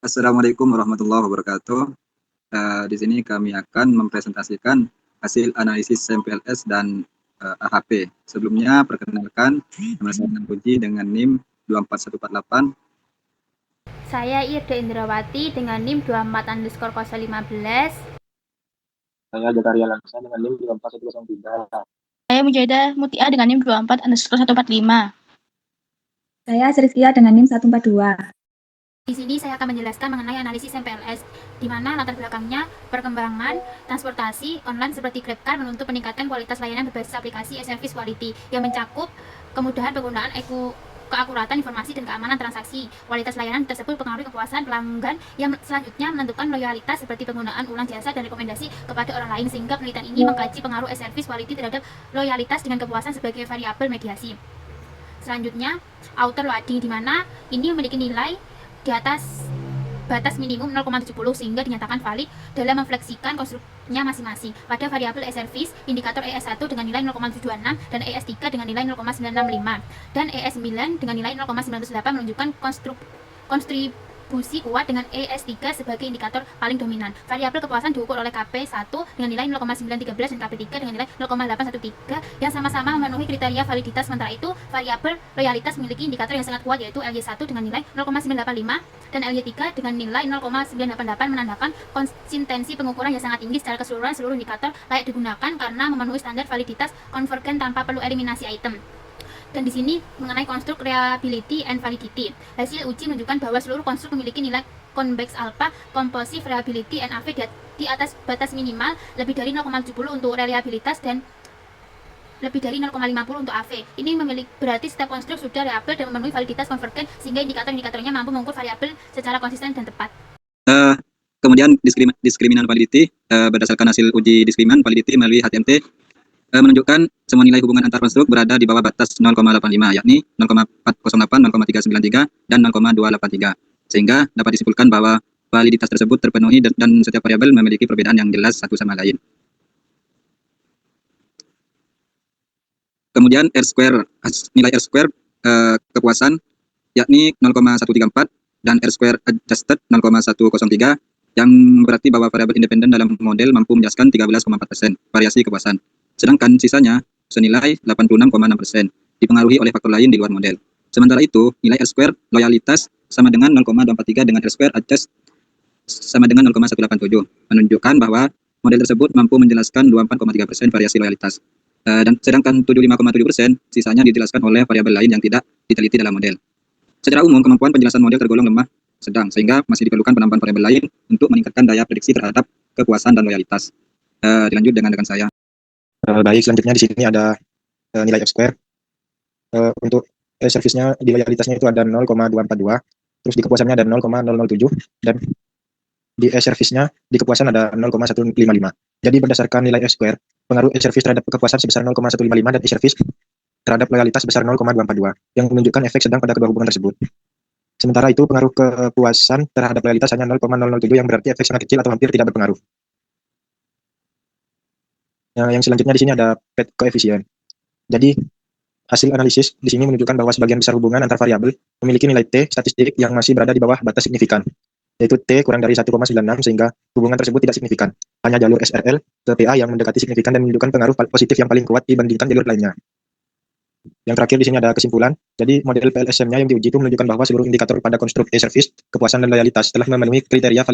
Assalamualaikum warahmatullahi wabarakatuh. Di sini kami akan mempresentasikan hasil analisis MPLS dan AHP. Sebelumnya, perkenalkan, nama saya Puji dengan NIM 24148. Saya Irda Indrawati dengan NIM 24_015. Saya Jakaria Langsa dengan NIM 24103. Saya Mujahidah Mutia dengan NIM 24_145. Saya Srizkia dengan NIM 142. Di sini saya akan menjelaskan mengenai analisis MPLS, di mana latar belakangnya perkembangan transportasi online seperti GrabCar menuntut peningkatan kualitas layanan berbasis aplikasi e-service quality yang mencakup kemudahan penggunaan keakuratan informasi dan keamanan transaksi. Kualitas layanan tersebut mempengaruhi kepuasan pelanggan yang selanjutnya menentukan loyalitas seperti penggunaan ulang jasa dan rekomendasi kepada orang lain, sehingga penelitian ini mengkaji pengaruh e-service quality terhadap loyalitas dengan kepuasan sebagai variabel mediasi. Selanjutnya, outer loading, di mana ini memiliki nilai di atas batas minimum 0,70 sehingga dinyatakan valid dalam memfleksikan konstruknya masing-masing. Pada variabel e-service, indikator ES1 dengan nilai 0,76 dan ES3 dengan nilai 0,965 dan ES9 dengan nilai 0,908 menunjukkan kontribusi kuat dengan ES3 sebagai indikator paling dominan. Variabel kepuasan diukur oleh KP1 dengan nilai 0,913 dan KP3 dengan nilai 0,813 yang sama-sama memenuhi kriteria validitas. Sementara itu, variabel loyalitas memiliki indikator yang sangat kuat, yaitu LY1 dengan nilai 0,985 dan LY3 dengan nilai 0,988, menandakan konsistensi pengukuran yang sangat tinggi. Secara keseluruhan, seluruh indikator layak digunakan karena memenuhi standar validitas konvergen tanpa perlu eliminasi item. Dan di sini mengenai konstruk reliability and validity. Hasil uji menunjukkan bahwa seluruh konstruk memiliki nilai convex alpha, composite reliability and AV di atas batas minimal lebih dari 0,70 untuk reliabilitas dan lebih dari 0,50 untuk AV. Ini berarti setiap konstruk sudah reliable dan memenuhi validitas konvergen, sehingga indikator-indikatornya mampu mengukur variabel secara konsisten dan tepat. Kemudian diskriminan validity berdasarkan hasil uji diskriminan validity melalui HTMT menunjukkan semua nilai hubungan antar konstruk berada di bawah batas 0,85, yakni 0,408, 0,393, dan 0,283. Sehingga dapat disimpulkan bahwa validitas tersebut terpenuhi dan setiap variabel memiliki perbedaan yang jelas satu sama lain. Kemudian nilai R-square kepuasan yakni 0,134 dan R-square adjusted 0,103, yang berarti bahwa variabel independen dalam model mampu menjelaskan 13,4% variasi kepuasan. Sedangkan sisanya senilai 86,6% dipengaruhi oleh faktor lain di luar model. Sementara itu, nilai R-square loyalitas sama dengan 0,243 dengan R-square adjust sama dengan 0,187, menunjukkan bahwa model tersebut mampu menjelaskan 24,3% variasi loyalitas. Dan sedangkan 75,7% sisanya dijelaskan oleh variabel lain yang tidak diteliti dalam model. Secara umum, kemampuan penjelasan model tergolong lemah sedang, sehingga masih diperlukan penambahan variabel lain untuk meningkatkan daya prediksi terhadap kepuasan dan loyalitas. Dilanjut dengan rekan saya. Baik, selanjutnya di sini ada nilai F-square. Untuk service-nya di loyalitasnya itu ada 0,242, terus di kepuasannya ada 0,007, dan di e-service-nya di kepuasan ada 0,155. Jadi berdasarkan nilai F-square, pengaruh e-service terhadap kepuasan sebesar 0,155 dan e-service terhadap loyalitas sebesar 0,242, yang menunjukkan efek sedang pada kedua hubungan tersebut. Sementara itu, pengaruh kepuasan terhadap loyalitas hanya 0,007, yang berarti efek sangat kecil atau hampir tidak berpengaruh. Yang selanjutnya di sini ada PET koefisien. Jadi hasil analisis di sini menunjukkan bahwa sebagian besar hubungan antar variabel memiliki nilai T statistik yang masih berada di bawah batas signifikan, yaitu T kurang dari 1,96, sehingga hubungan tersebut tidak signifikan. Hanya jalur SRL ke PA yang mendekati signifikan dan menunjukkan pengaruh positif yang paling kuat dibandingkan jalur lainnya. Yang terakhir di sini ada kesimpulan. Jadi model PLSM-nya yang diuji itu menunjukkan bahwa seluruh indikator pada konstruk e-service, kepuasan dan loyalitas telah memenuhi kriteria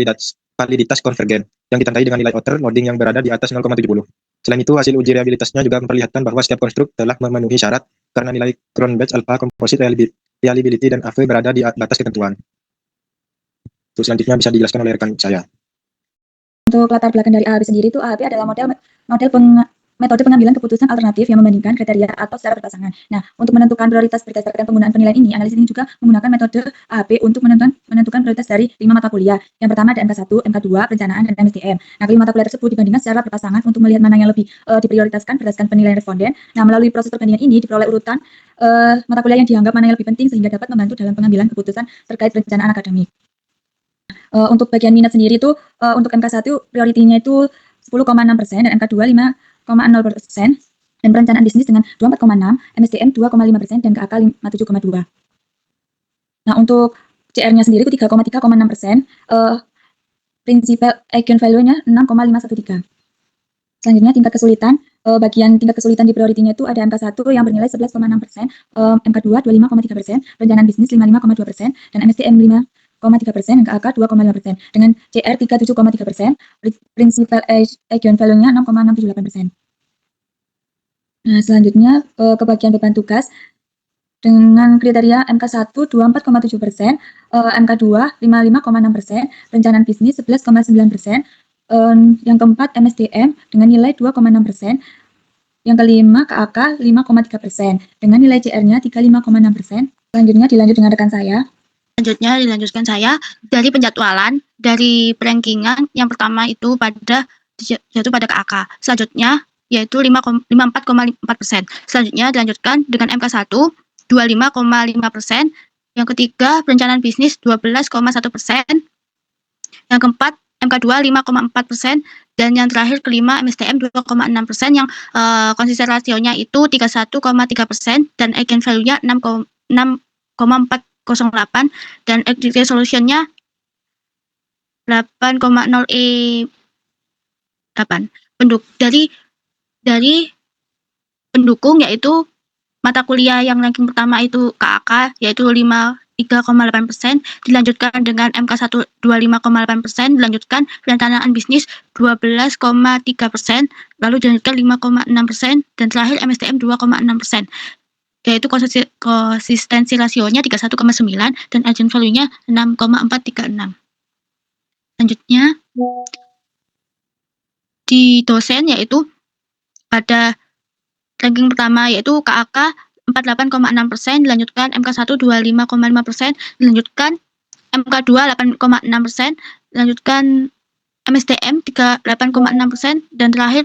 validitas konvergen yang ditandai dengan nilai outer loading yang berada di atas 0,70. Selain itu, hasil uji reliabilitasnya juga memperlihatkan bahwa setiap konstruk telah memenuhi syarat karena nilai Cronbach alpha, composite reliability, dan AV berada di batas ketentuan. Terus selanjutnya bisa dijelaskan oleh rekan saya. Untuk latar belakang dari AHP sendiri, itu AHP adalah metode pengambilan keputusan alternatif yang membandingkan kriteria atau secara berpasangan. Nah, untuk menentukan prioritas berdasarkan penggunaan penilaian ini, analis ini juga menggunakan metode AHP untuk menentukan prioritas dari 5 mata kuliah. Yang pertama ada MK1, MK2, Perencanaan, dan MSDM. Nah, kelima mata kuliah tersebut dibandingkan secara berpasangan untuk melihat mana yang lebih diprioritaskan berdasarkan penilaian responden. Nah, melalui proses perbandingan ini diperoleh urutan mata kuliah yang dianggap mana yang lebih penting, sehingga dapat membantu dalam pengambilan keputusan terkait perencanaan akademik. Untuk bagian minat sendiri itu untuk MK1 prioritinya itu 10,6% dan MK2 5,0% dan perencanaan bisnis dengan 24,6, MSDM 2,5% dan KAK 57,2. Nah, untuk CR-nya sendiri itu 3,6%, principal eigenvalue-nya 6,513. Selanjutnya tingkat kesulitan, bagian tingkat kesulitan di priority-nya itu ada MK1 yang bernilai 11,6%, MK2 25,3%, perencanaan bisnis 55,2%, dan MSTM 5,3%, dan KAK 2,5%. Dengan CR 37,3%, principal eigenvalue-nya 6,678%. Nah, selanjutnya ke bagian beban tugas dengan kriteria MK1 24,7%, MK2 55,6%, perencanaan bisnis 11,9%, yang keempat MSDM dengan nilai 2,6%, yang kelima KAK 5,3% dengan nilai CR-nya 35,6%. Selanjutnya dilanjut dengan rekan saya. Selanjutnya dilanjutkan saya dari penjadwalan, dari perankingan yang pertama itu yaitu pada KAK. Selanjutnya yaitu 54,4%. Selanjutnya dilanjutkan dengan MK1 25,5%. Yang ketiga perencanaan bisnis 12,1%. Yang keempat MK2 5,4%, dan yang terakhir kelima MSTM 2,6% yang konsisten rasionya itu 31,3% dan eigenvalue-nya 6,408 dan exact resolution-nya 8,0E8. Dari pendukung yaitu mata kuliah yang ranking pertama itu KAK yaitu 3,8%, dilanjutkan dengan MK1 25,8%, dilanjutkan perencanaan bisnis 12,3%, lalu dilanjutkan 5,6%, dan terakhir MSTM 2,6%. Yaitu konsistensi rasionya 31,9 dan eigenvalue-nya 6,436. Selanjutnya di dosen yaitu pada ranking pertama yaitu KAK 48,6%, dilanjutkan MK1 25,5%, dilanjutkan MK2 8,6%, dilanjutkan MSTM 8,6%, dan terakhir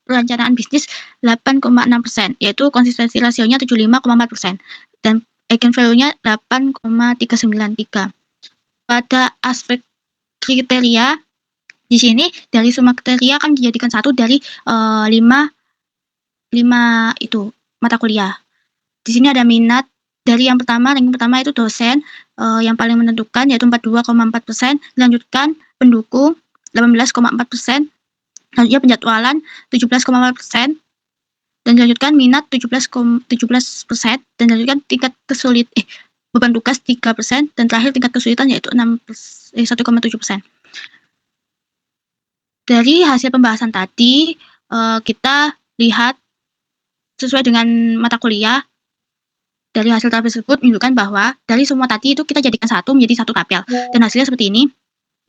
perencanaan bisnis 8,6%, yaitu konsistensi rasionya 75,4% dan eigenvalue-nya 8,393. Pada aspek kriteria di sini dari semua kriteria akan dijadikan satu dari 5 itu mata kuliah. Di sini ada minat dari yang pertama itu dosen yang paling menentukan yaitu 42,4%, dilanjutkan pendukung 18,4%, selanjutnya penjadwalan 17,4%, dan dilanjutkan minat 17%, dan dilanjutkan tingkat beban tugas 3%, dan terakhir tingkat kesulitan yaitu 1,7%. Dari hasil pembahasan tadi kita lihat sesuai dengan mata kuliah. Dari hasil tabel tersebut menunjukkan bahwa dari semua tadi itu kita jadikan satu menjadi satu tabel, dan hasilnya seperti ini.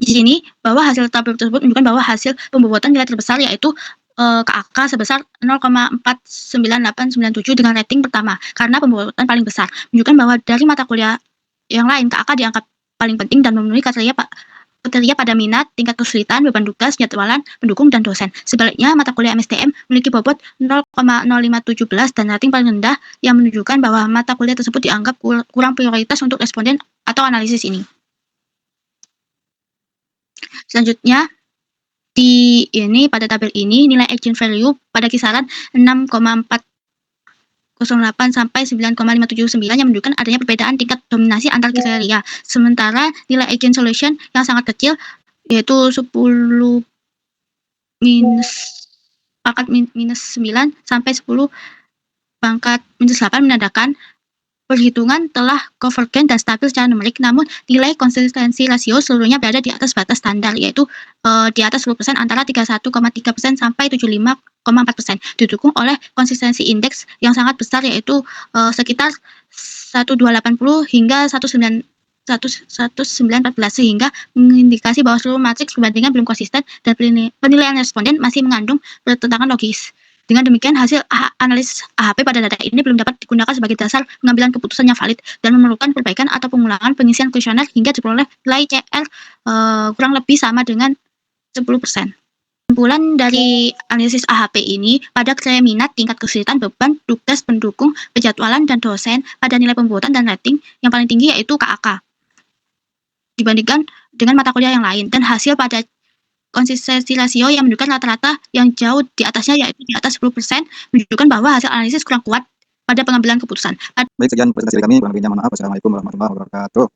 Di sini bahwa hasil tabel tersebut menunjukkan bahwa hasil pembobotan nilai terbesar yaitu KAK sebesar 0,49897 dengan rating pertama karena pembobotan paling besar, menunjukkan bahwa dari mata kuliah yang lain KAK dianggap paling penting dan memenuhi kriteria pada minat, tingkat kesulitan, beban tugas, jadwalan, pendukung, dan dosen. Sebaliknya, mata kuliah MSTM memiliki bobot 0,0517 dan rating paling rendah yang menunjukkan bahwa mata kuliah tersebut dianggap kurang prioritas untuk responden atau analisis ini. Selanjutnya, pada tabel ini nilai eigenvalue pada kisaran 6,408 sampai 9,579 yang menunjukkan adanya perbedaan tingkat dominasi antar kriteria. Sementara nilai eigensolution yang sangat kecil yaitu 10 pangkat minus 9 sampai 10 pangkat minus 8 menandakan perhitungan telah konvergen dan stabil secara numerik, namun nilai konsistensi rasio seluruhnya berada di atas batas standar, yaitu di atas 10% antara 31,3% sampai 75,4%, didukung oleh konsistensi indeks yang sangat besar yaitu sekitar 1280 hingga 1914, sehingga mengindikasi bahwa seluruh matriks perbandingan belum konsisten dan penilaian responden masih mengandung pertentangan logis. Dengan demikian, hasil analisis AHP pada data ini belum dapat digunakan sebagai dasar pengambilan keputusan yang valid dan memerlukan perbaikan atau pengulangan pengisian kuesioner hingga diperoleh nilai CR kurang lebih sama dengan 10%. Kesimpulan dari analisis AHP ini pada kriteria minat, tingkat kesulitan, beban tugas, pendukung, penjadwalan, dan dosen pada nilai pembobotan dan rating yang paling tinggi yaitu KAK dibandingkan dengan mata kuliah yang lain, dan hasil pada konsistensi rasio yang menunjukkan rata-rata yang jauh di atasnya yaitu di atas 10% menunjukkan bahwa hasil analisis kurang kuat pada pengambilan keputusan. Baik, sekian presentasi dari kami. Kurang lebihnya mohon maaf. Wassalamualaikum warahmatullahi wabarakatuh.